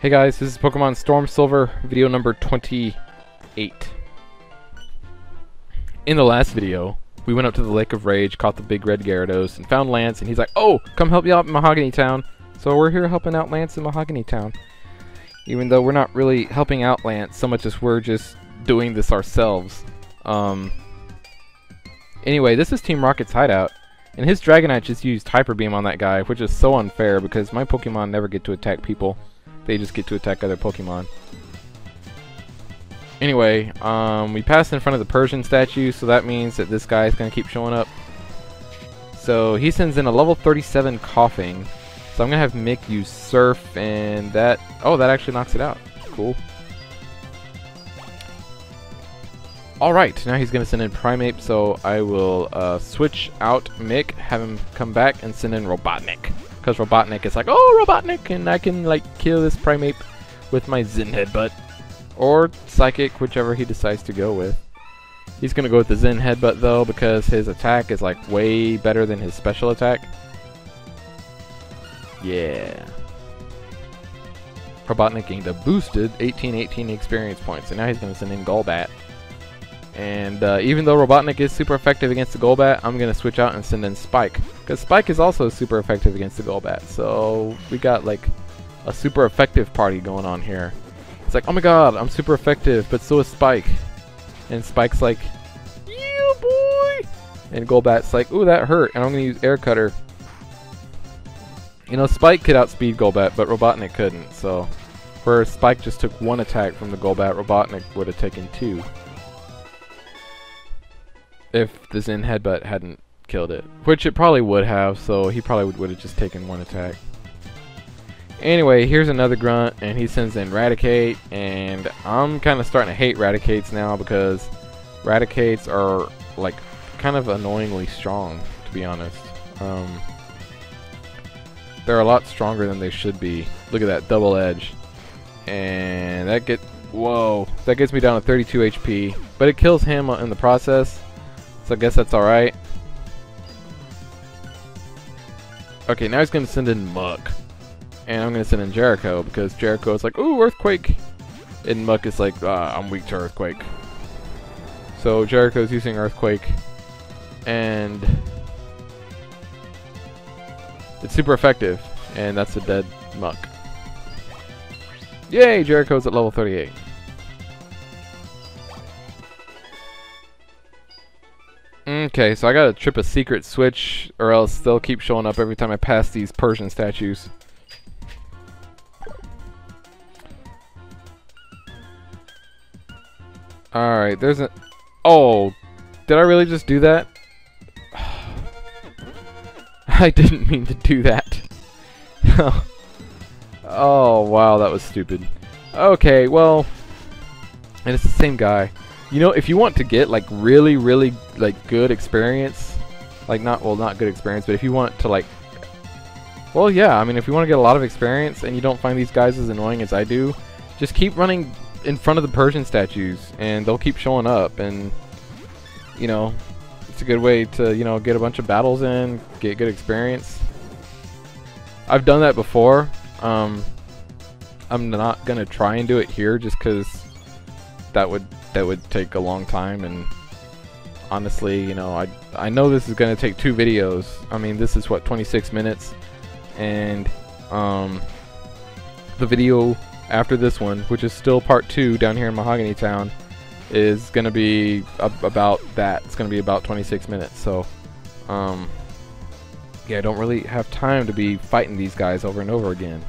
Hey guys, this is Pokemon Storm Silver, video number 28. In the last video, we went up to the Lake of Rage, caught the big red Gyarados, and found Lance, and he's like, "Oh, come help me out in Mahogany Town." So we're here helping out Lance in Mahogany Town. Even though we're not really helping out Lance so much as we're just doing this ourselves. Anyway, this is Team Rocket's hideout, and his Dragonite just used Hyper Beam on that guy, which is so unfair because my Pokemon never get to attack people. They just get to attack other Pokemon. Anyway, we passed in front of the Persian statue, so that means that this guy is going to keep showing up. So he sends in a level 37 Coughing. So I'm going to have Mick use Surf, and that... oh, that actually knocks it out. Cool. Alright, now he's going to send in Primeape, so I will switch out Mick, have him come back, and send in Robotnik. Because Robotnik is like, "Oh, Robotnik, and I can like kill this Primeape with my Zen Headbutt." Or Psychic, whichever he decides to go with. He's going to go with the Zen Headbutt though, because his attack is like way better than his special attack. Yeah. Robotnik gained a boosted 1818 experience points, and now he's going to send in Golbat. And even though Robotnik is super effective against the Golbat, I'm going to switch out and send in Spike. Because Spike is also super effective against the Golbat. So we got like a super effective party going on here. It's like, oh my god, I'm super effective, but so is Spike. And Spike's like, "Yeah, boy!" And Golbat's like, "Ooh, that hurt," and I'm going to use Air Cutter. You know, Spike could outspeed Golbat, but Robotnik couldn't. So where Spike just took one attack from the Golbat, Robotnik would have taken two. If the Zen Headbutt hadn't killed it. Which it probably would have, so he probably would have just taken one attack. Anyway, here's another Grunt, and he sends in Raticate, and I'm kind of starting to hate Raticates now because Raticates are like kind of annoyingly strong, to be honest. They're a lot stronger than they should be. Look at that double edge. And that that gets me down to 32 HP, but it kills him in the process. So I guess that's alright. Okay, now he's going to send in Muck. And I'm going to send in Jericho, because Jericho is like, "Ooh, Earthquake!" And Muck is like, "I'm weak to Earthquake." So Jericho's using Earthquake. And it's super effective. And that's a dead Muck. Yay! Jericho's at level 38. Okay, so I gotta trip a secret switch, or else they'll keep showing up every time I pass these Persian statues. Alright, there's a... oh, did I really just do that? I didn't mean to do that. Oh, wow, that was stupid. Okay, well... and it's the same guy. You know, if you want to get like really like good experience, like not good experience, but if you want to like, well, yeah, I mean, if you want to get a lot of experience and you don't find these guys as annoying as I do, just keep running in front of the Persian statues and they'll keep showing up, and you know, it's a good way to, you know, get a bunch of battles in, get good experience. I've done that before. I'm not gonna try and do it here just because that would take a long time, and honestly, you know, I know this is gonna take 2 videos. I mean, this is what, 26 minutes, and the video after this one, which is still part 2 down here in Mahogany Town, is gonna be about that. It's gonna be about 26 minutes. So yeah, I don't really have time to be fighting these guys over and over again.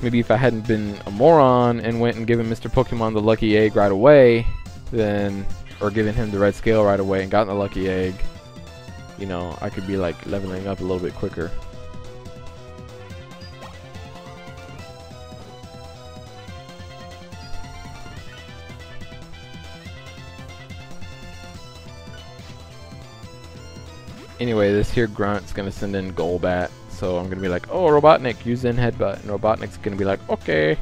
Maybe if I hadn't been a moron and went and given Mr. Pokemon the lucky egg right away, then, or given him the red scale right away and gotten the lucky egg, you know, I could be like leveling up a little bit quicker. Anyway, this here Grunt's gonna send in Golbat. So I'm going to be like, "Oh, Robotnik, use Zen Headbutt." And Robotnik's going to be like, "Okay."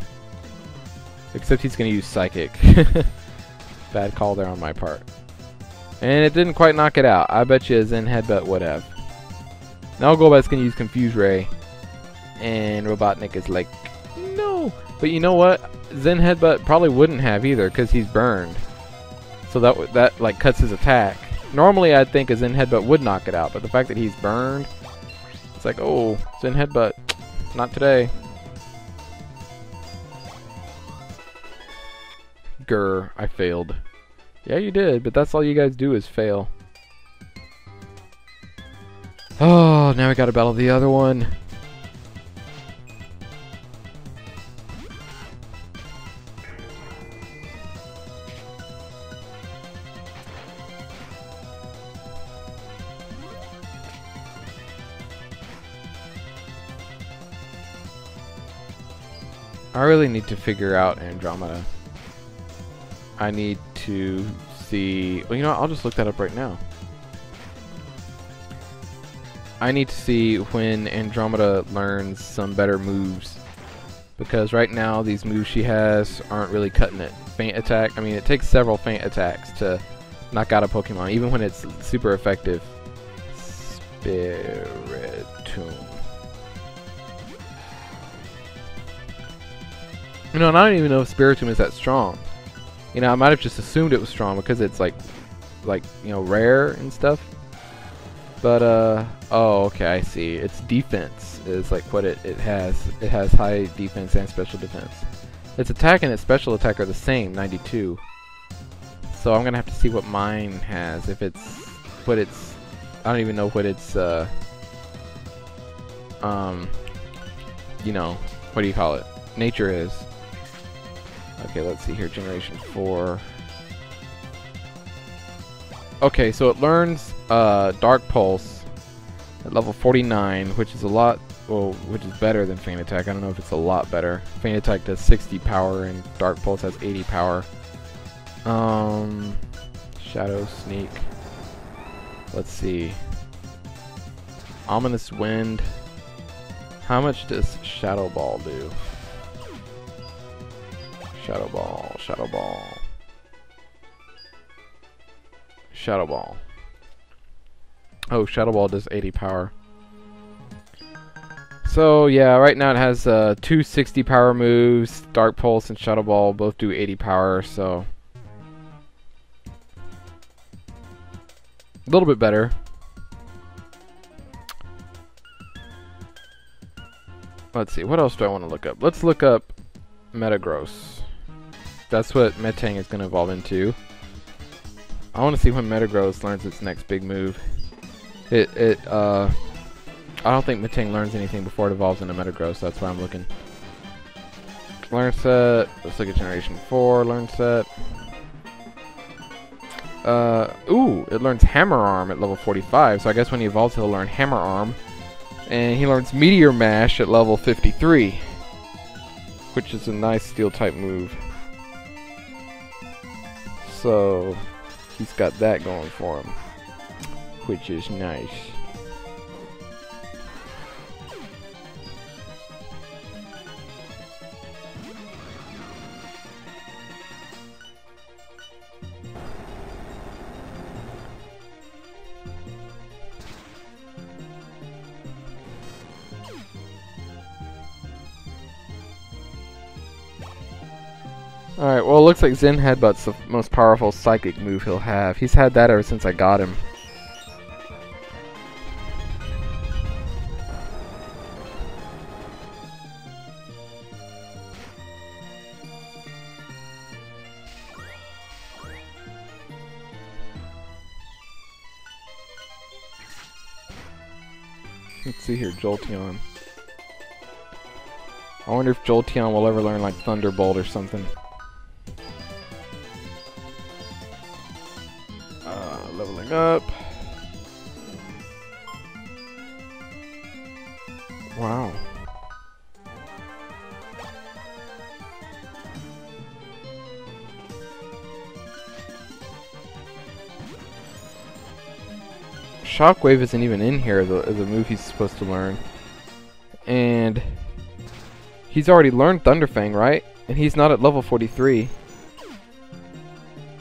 Except he's going to use Psychic. Bad call there on my part. And it didn't quite knock it out. I bet you Zen Headbutt would have. Now Golbat's going to use Confuse Ray. And Robotnik is like, no. But you know what? Zen Headbutt probably wouldn't have either because he's burned. So that like cuts his attack. Normally I'd think a Zen Headbutt would knock it out, but the fact that he's burned, it's like, oh, Zen Headbutt, not today. Grr, I failed. Yeah, you did, but that's all you guys do is fail. Oh, now we gotta battle the other one. I really need to figure out Andromeda. I need to see... Well, you know what? I'll just look that up right now. I need to see when Andromeda learns some better moves. Because right now, these moves she has aren't really cutting it. Feint attack, I mean, it takes several feint attacks to knock out a Pokemon, even when it's super effective. Spiritomb. You know, and I don't even know if Spiritomb is that strong. You know, I might have just assumed it was strong because it's like you know, rare and stuff. But oh, okay, I see. Its defense is like what it has. It has high defense and special defense. Its attack and its special attack are the same, 92. So I'm gonna have to see what mine has. If it's what it's, I don't even know what it's you know, what do you call it? Nature is. Okay, let's see here. Generation 4. Okay, so it learns Dark Pulse at level 49, which is a lot, well, which is better than Feint Attack. I don't know if it's a lot better. Feint Attack does 60 power and Dark Pulse has 80 power. Shadow Sneak. Let's see. Ominous Wind. How much does Shadow Ball do? Shadow Ball, Shadow Ball, Shadow Ball. Oh, Shadow Ball does 80 power. So yeah, right now it has 2 60 power moves. Dark Pulse and Shadow Ball both do 80 power, so a little bit better. Let's see, what else do I want to look up? Let's look up Metagross. That's what Metang is going to evolve into. I want to see when Metagross learns its next big move. I don't think Metang learns anything before it evolves into Metagross. That's why I'm looking. Learn set. Let's look at Generation 4. Learn set. Ooh, it learns Hammer Arm at level 45. So I guess when he evolves, he'll learn Hammer Arm. And he learns Meteor Mash at level 53. Which is a nice steel type move. So he's got that going for him, which is nice. Alright, well it looks like Zen Headbutt's the most powerful psychic move he'll have. He's had that ever since I got him. Let's see here, Jolteon. I wonder if Jolteon will ever learn like Thunderbolt or something. Leveling up. Wow. Shockwave isn't even in here as a move he's supposed to learn. And he's already learned Thunderfang, right? And he's not at level 43.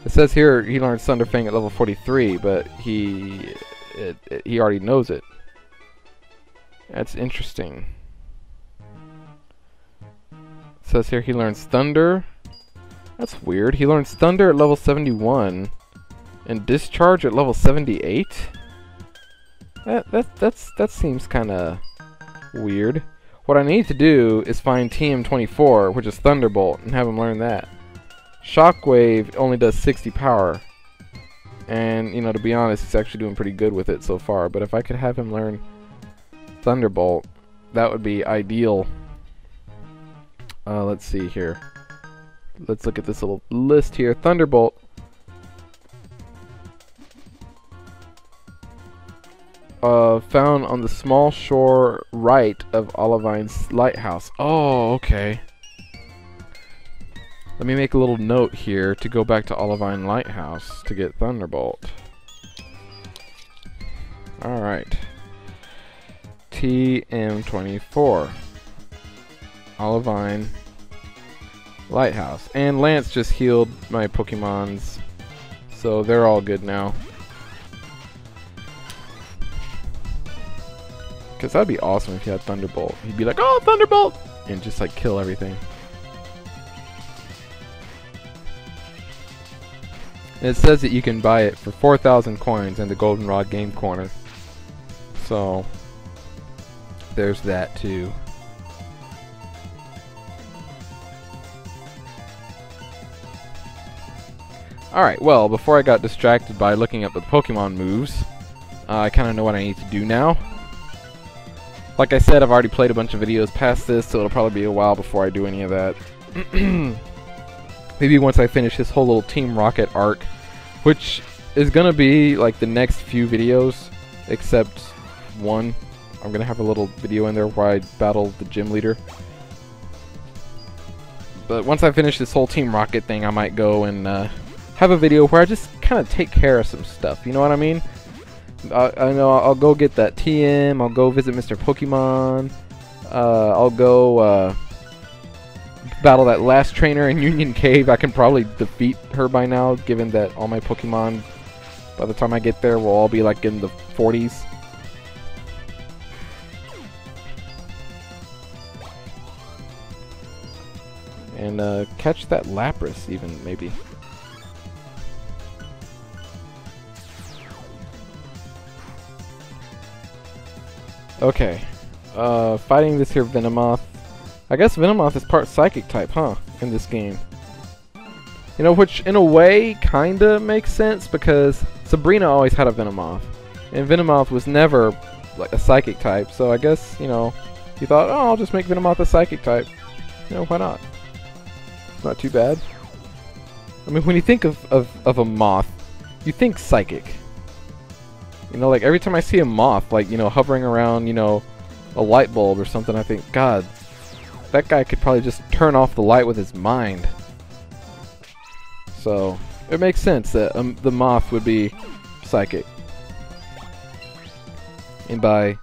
It says here he learns Thunderfang at level 43, but he already knows it. That's interesting. says here he learns Thunder. That's weird. He learns Thunder at level 71 and Discharge at level 78. That seems kind of weird. What I need to do is find TM24, which is Thunderbolt, and have him learn that. Shockwave only does 60 power. And, you know, to be honest, he's actually doing pretty good with it so far. But if I could have him learn Thunderbolt, that would be ideal. Let's see here. Let's look at this little list here. Thunderbolt. Found on the small shore right of Olivine's lighthouse. Oh, okay. Let me make a little note here to go back to Olivine Lighthouse to get Thunderbolt. Alright. TM24. Olivine Lighthouse. And Lance just healed my Pokemons, so they're all good now. Because that'd be awesome if you had Thunderbolt. He'd be like, oh, Thunderbolt! And just like kill everything. And it says that you can buy it for 4,000 coins in the Goldenrod Game Corner. So, there's that too. Alright, well, before I got distracted by looking up the Pokemon moves, I kind of know what I need to do now. Like I said, I've already played a bunch of videos past this, so it'll probably be a while before I do any of that. Maybe once I finish this whole little Team Rocket arc, which is gonna be like the next few videos, except one. I'm gonna have a little video in there where I battle the gym leader. But once I finish this whole Team Rocket thing, I might go and have a video where I just kind of take care of some stuff. You know what I mean? I know I'll go get that TM, I'll go visit Mr. Pokemon, I'll go battle that last trainer in Union Cave. I can probably defeat her by now, given that all my Pokemon, by the time I get there, will all be like in the 40s. And catch that Lapras even, maybe. Okay, fighting this here Venomoth. I guess Venomoth is part Psychic type, huh, in this game. You know, which in a way kinda makes sense, because Sabrina always had a Venomoth, and Venomoth was never like a Psychic type, so I guess, you know, you thought, oh, I'll just make Venomoth a Psychic type. You know, why not? It's not too bad. I mean, when you think of a moth, you think Psychic. You know, like every time I see a moth, like, you know, hovering around, you know, a light bulb or something, I think, God, that guy could probably just turn off the light with his mind. So, it makes sense that the moth would be Psychic. And by,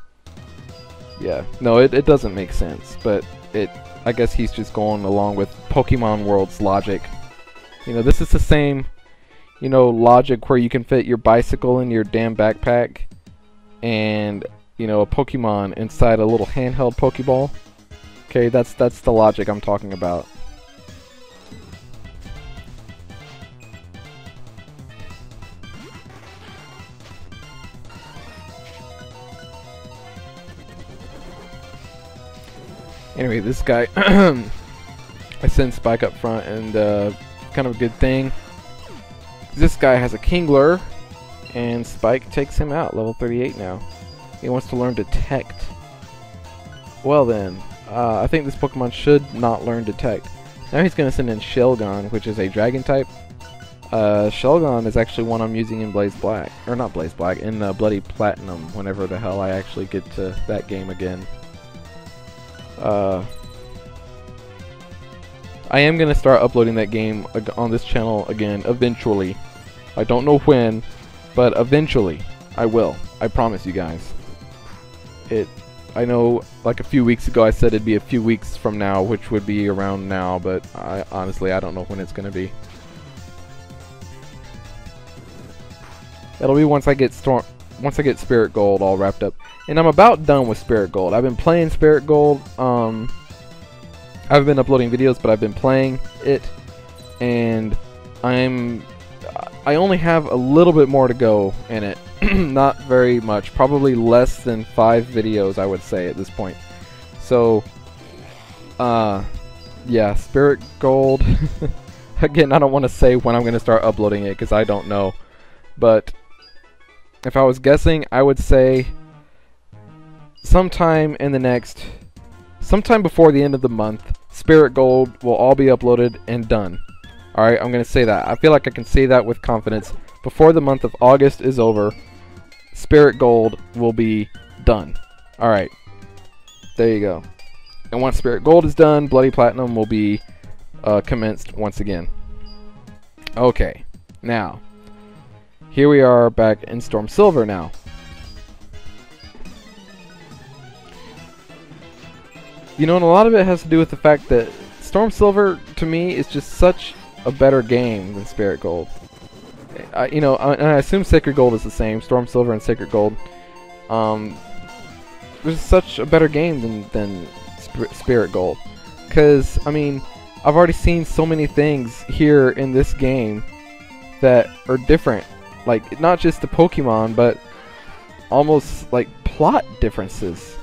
yeah, no, it doesn't make sense, but I guess he's just going along with Pokemon World's logic. You know, this is the same, you know, logic where you can fit your bicycle in your damn backpack and, you know, a Pokemon inside a little handheld Pokeball. Okay, that's the logic I'm talking about. Anyway, this guy, I send Spike up front, and kind of a good thing. This guy has a Kingler, and Spike takes him out, level 38 now. He wants to learn Detect. Well then, I think this Pokemon should not learn Detect. Now he's going to send in Shelgon, which is a Dragon type. Shelgon is actually one I'm using in Blaze Black, or not Blaze Black, in Bloody Platinum, whenever the hell I actually get to that game again. I am going to start uploading that game on this channel again, eventually. I don't know when, but eventually I will. I promise you guys. I know, like a few weeks ago I said it'd be a few weeks from now, which would be around now, but honestly I don't know when it's going to be. It'll be once I get Spirit Gold all wrapped up. And I'm about done with Spirit Gold. I've been playing Spirit Gold, I've been uploading videos, but I've been playing it, and I only have a little bit more to go in it. Not very much, probably less than 5 videos, I would say, at this point. So, yeah, Spirit Gold. Again, I don't want to say when I'm going to start uploading it, because I don't know. But if I was guessing, I would say sometime before the end of the month, Spirit Gold will all be uploaded and done. Alright, I'm going to say that. I feel like I can say that with confidence. Before the month of August is over, Spirit Gold will be done. Alright, there you go. And once Spirit Gold is done, Bloody Platinum will be commenced once again. Okay, now, here we are back in Storm Silver now. You know, and a lot of it has to do with the fact that Storm Silver, to me, is just such a better game than Spirit Gold. You know, and I assume Sacred Gold is the same, Storm Silver and Sacred Gold. It's such a better game than Spirit Gold. Because, I mean, I've already seen so many things here in this game that are different. Like, not just the Pokemon, but almost like plot differences.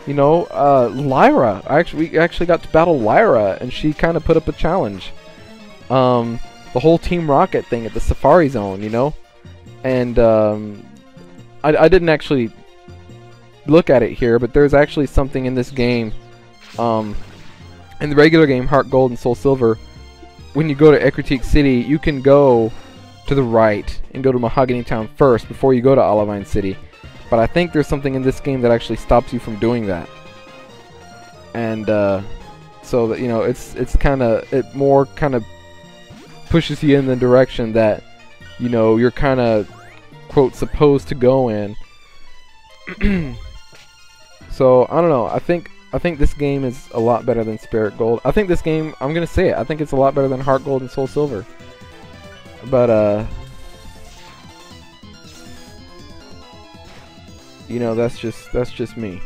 You know, Lyra. We actually got to battle Lyra, and she kind of put up a challenge. The whole Team Rocket thing at the Safari Zone, you know? And, I didn't actually look at it here, but there's actually something in this game, in the regular game, Heart Gold and Soul Silver, when you go to Ecruteak City, you can go to the right and go to Mahogany Town first before you go to Olivine City. But I think there's something in this game that actually stops you from doing that. And so that, you know, it more kind of pushes you in the direction that, you know, you're kind of, quote, supposed to go in. So I don't know. I think this game is a lot better than Spirit Gold. I think this game, I'm gonna say it, I think it's a lot better than Heart Gold and Soul Silver. But you know, that's just me.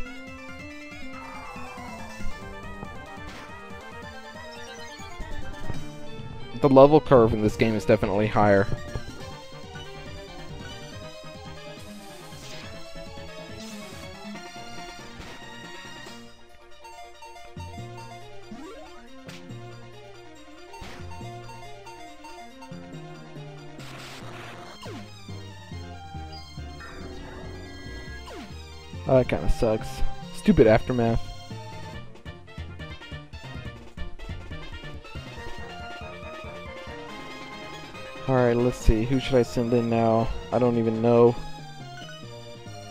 The level curve in this game is definitely higher. Oh, that kind of sucks. Stupid Aftermath. Alright, let's see. Who should I send in now? I don't even know.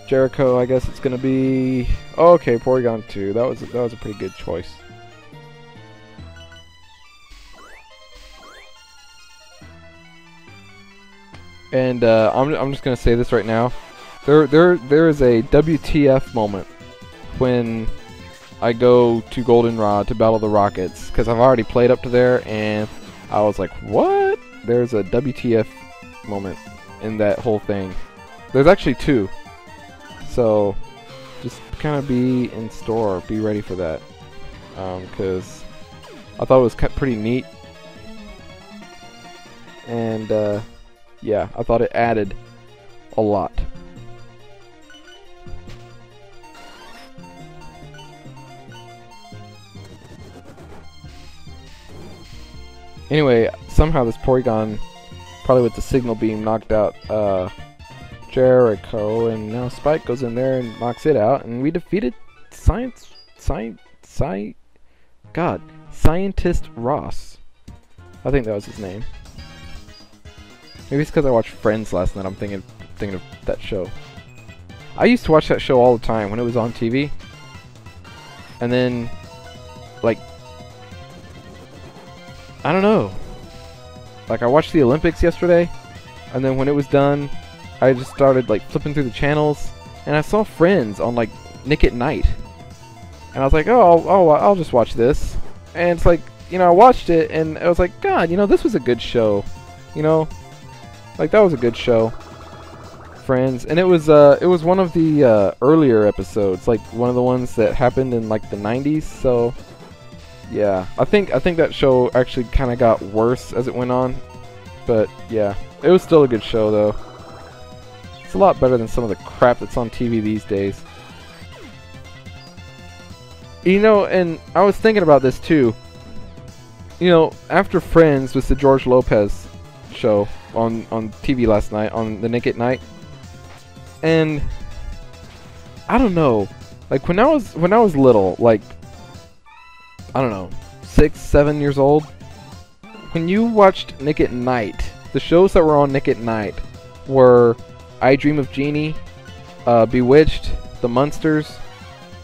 Jericho, I guess it's gonna be... Oh, okay, Porygon 2. That was a pretty good choice. And I'm just gonna say this right now. There is a WTF moment when I go to Goldenrod to battle the Rockets, because I've already played up to there, and I was like, what? There's a WTF moment in that whole thing. There's actually 2. So, just kind of be in store, be ready for that. Because I thought it was pretty neat. And, yeah, I thought it added a lot. Anyway, somehow this Porygon, probably with the Signal Beam, knocked out Jericho, and now Spike goes in there and knocks it out, and we defeated Scientist Ross. I think that was his name. Maybe it's because I watched Friends last night. I'm thinking of that show. I used to watch that show all the time when it was on TV, and then, like, I don't know. Like, I watched the Olympics yesterday, and then when it was done, I just started, like, flipping through the channels, and I saw Friends on, like, Nick at Night. And I was like, oh, I'll just watch this. And it's like, you know, I watched it, and I was like, God, you know, this was a good show. You know? Like, that was a good show. Friends. And it was one of the earlier episodes, like, one of the ones that happened in, like, the 90s, so... Yeah, I think that show actually kind of got worse as it went on, but yeah, it was still a good show though. It's a lot better than some of the crap that's on TV these days. You know, and I was thinking about this too. You know, after Friends was the George Lopez show on TV last night on the Nick at Night, and I don't know, like when I was little, like I don't know, 6, 7 years old, when you watched Nick at Night, the shows that were on Nick at Night were I Dream of Jeannie, Bewitched, The Munsters,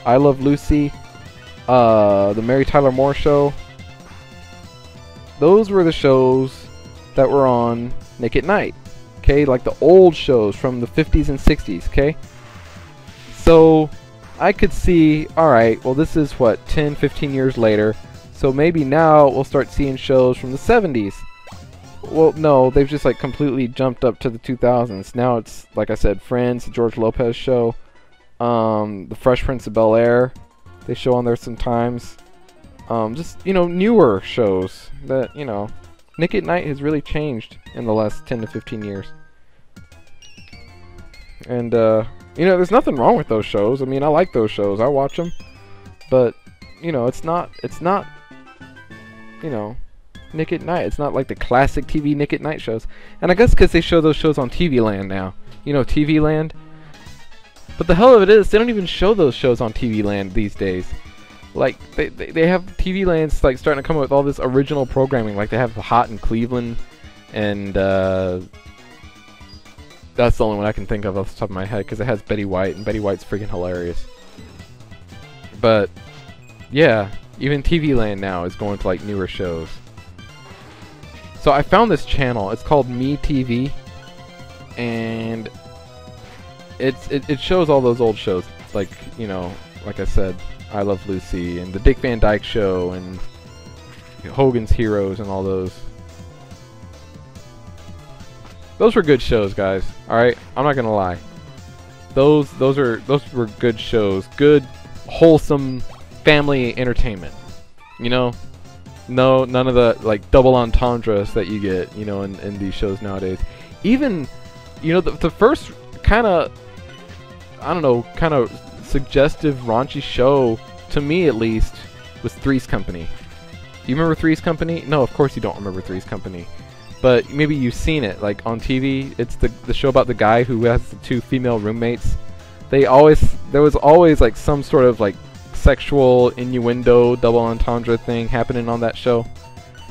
I Love Lucy, the Mary Tyler Moore Show. Those were the shows that were on Nick at Night, okay? Like the old shows from the 50s and 60s, okay? So I could see, alright, well this is what, 10, 15 years later, so maybe now we'll start seeing shows from the 70s. Well, no, they've just like completely jumped up to the 2000s. Now it's, like I said, Friends, the George Lopez show, the Fresh Prince of Bel-Air, they show on there sometimes. Just, you know, newer shows that, you know, Nick at Night has really changed in the last 10 to 15 years. And, you know, there's nothing wrong with those shows. I mean, I like those shows. I watch them. But, you know, it's not, you know, Nick at Night. It's not like the classic TV Nick at Night shows. And I guess because they show those shows on TV Land now. You know, TV Land. But the hell of it is, they don't even show those shows on TV Land these days. Like, they have TV Lands, like, starting to come up with all this original programming. Like, they have Hot in Cleveland. And, that's the only one I can think of off the top of my head, because it has Betty White, and Betty White's freaking hilarious. But, yeah, even TV Land now is going to, like, newer shows. So I found this channel. It's called Me TV, and it shows all those old shows, like, you know, like I said, I Love Lucy and the Dick Van Dyke Show and Hogan's Heroes and all those. Those were good shows, guys. All right, I'm not gonna lie. Those were good shows. Good, wholesome family entertainment. You know. No, none of the like double entendres that you get, you know, in these shows nowadays. Even, you know, the first kind of, I don't know, kind of suggestive raunchy show to me at least was Three's Company. You remember Three's Company? No, of course you don't remember Three's Company. But maybe you've seen it, like on TV. It's the show about the guy who has the 2 female roommates. There was always like some sort of like sexual innuendo, double entendre thing happening on that show.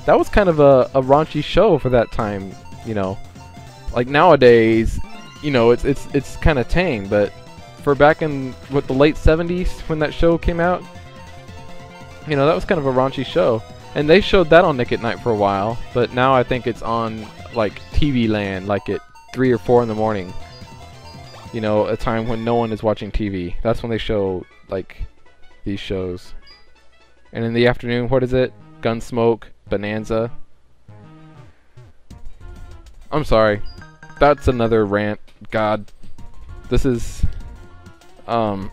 That was kind of a raunchy show for that time, you know. Like nowadays, you know, it's kind of tame, but for back in what, the late 70s when that show came out, you know, that was kind of a raunchy show. And they showed that on Nick at Night for a while, but now I think it's on like TV Land, like at 3 or 4 in the morning. You know, a time when no one is watching TV. That's when they show like these shows. And in the afternoon, what is it? Gunsmoke, Bonanza. I'm sorry. That's another rant. God. This is let's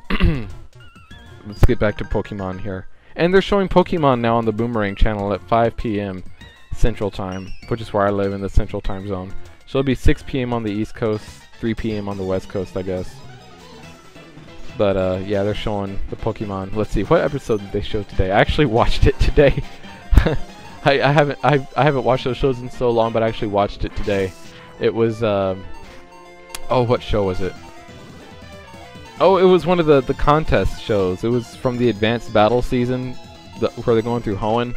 get back to Pokemon here. And they're showing Pokemon now on the Boomerang channel at 5 p.m. Central Time, which is where I live, in the Central Time Zone. So it'll be 6 p.m. on the East Coast, 3 p.m. on the West Coast, I guess. But yeah, they're showing the Pokemon. Let's see, what episode did they show today? I actually watched it today. I haven't watched those shows in so long, but I actually watched it today. It was oh, what show was it? Oh, it was one of the contest shows. It was from the Advanced Battle season, where they're going through Hoenn.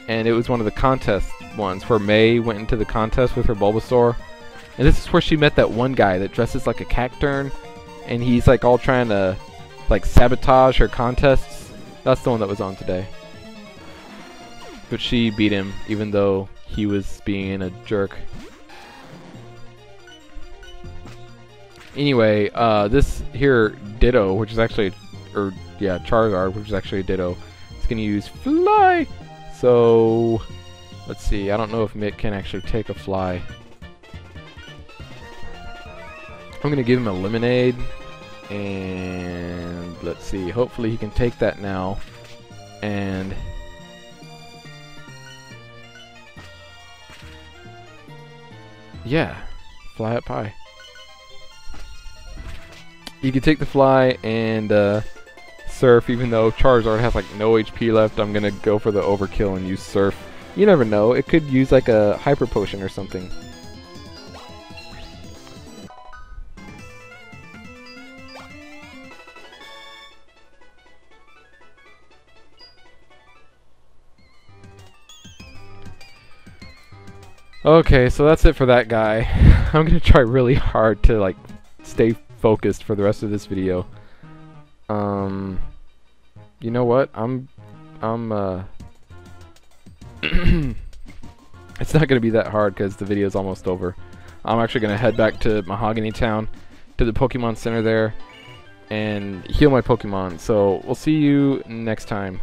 And it was one of the contest ones, where May went into the contest with her Bulbasaur. And this is where she met that one guy that dresses like a cacturn. And he's like all trying to like sabotage her contests. That's the one that was on today. But she beat him, even though he was being a jerk. Anyway, this here Ditto, which is actually, or yeah, Charizard, which is actually a Ditto, it's gonna use Fly. So let's see. I don't know if Mitt can actually take a Fly. I'm gonna give him a Lemonade, and let's see. Hopefully he can take that now. And Yeah, fly up high. You can take the fly and surf, even though Charizard has like no HP left. I'm gonna go for the overkill and use surf. You never know, it could use like a hyper potion or something. Okay, so that's it for that guy. I'm gonna try really hard to like stay focused for the rest of this video. You know what? It's not gonna be that hard because the video's almost over. I'm actually gonna head back to Mahogany Town, to the Pokemon Center there, and heal my Pokemon. So we'll see you next time.